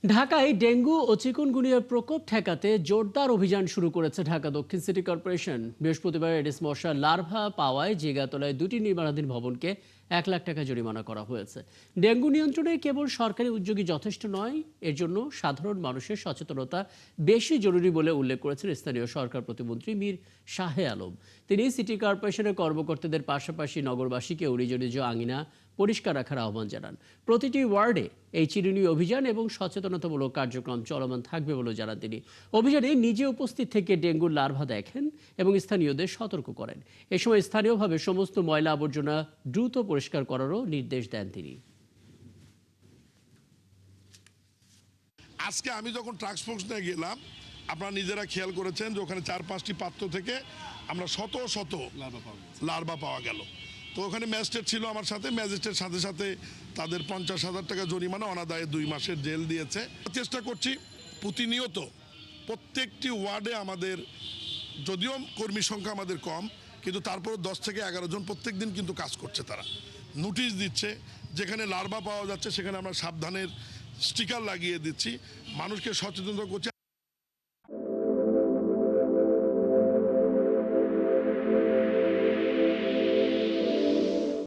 ঢাকায় ডেঙ্গু ও চিকুনগুনিয়ার প্রকোপ ঠেকাতে জোরদার অভিযান শুরু করেছে ঢাকা দক্ষিণ সিটি কর্পোরেশন। বৃহস্পতিবার এডিস মশার লার্ভা পাওয়ায় জিগাতলায় দুটি নির্মাণাধীন ভবনকে 1 লাখ টাকা জরিমানা করা হয়েছে। ডেঙ্গু নিয়ন্ত্রণে কেবল সরকারি উদ্যোগই যথেষ্ট নয়, এর জন্য সাধারণ মানুষের সচেতনতা বেশি জরুরি বলে উল্লেখ করেছেন স্থানীয় সরকার প্রতিমন্ত্রী মীর শাহে আলম। তিনি সিটি কর্পোরেশনের কর্মকর্তাদের পাশাপাশি নগরবাসীকেও নিজ নিজ আঙিনা পরিষ্কার রাখার আহ্বান জানান। প্রতিটি ওয়ার্ডে এই চিরুনি অভিযান এবং সচেতনতামূলক কার্যক্রম চলমান থাকবে বলে জানান তিনি। অভিযানে নিজে উপস্থিত থেকে ডেঙ্গুর লার্ভা দেখেন এবং স্থানীয়দের সতর্ক করেন। এ সময় স্থানীয়ভাবে সমস্ত ময়লা আবর্জনা দ্রুত পরিষ্কার করারও নির্দেশ দেন তিনি। আজকে আমি যখন ট্রান্সপোর্ট নিয়ে গেলাম, আপনারা নিজেরা খেয়াল করেছেন যে ওখানে 4-5টি পাত্র থেকে আমরা শত শত লার্ভা পাওয়া গেল। তো ওখানে ম্যাজিস্ট্রেট ছিল আমার সাথে, ম্যাজিস্ট্রেট সাথে সাথে তাদের 50,000 টাকা জরিমানা, অনাদায়ে 2 মাসের জেল দিয়েছে। চেষ্টা করছি প্রতিনিয়ত প্রত্যেকটি ওয়ার্ডে আমাদের, যদিও কর্মী সংখ্যা আমাদের কম, কিন্তু তারপরও 10 থেকে 11 জন প্রত্যেক দিন কিন্তু কাজ করছে। তারা নোটিশ দিচ্ছে, যেখানে লার্ভা পাওয়া যাচ্ছে সেখানে আমরা সাবধানের স্টিকার লাগিয়ে দিচ্ছি, মানুষকে সচেতন করছি।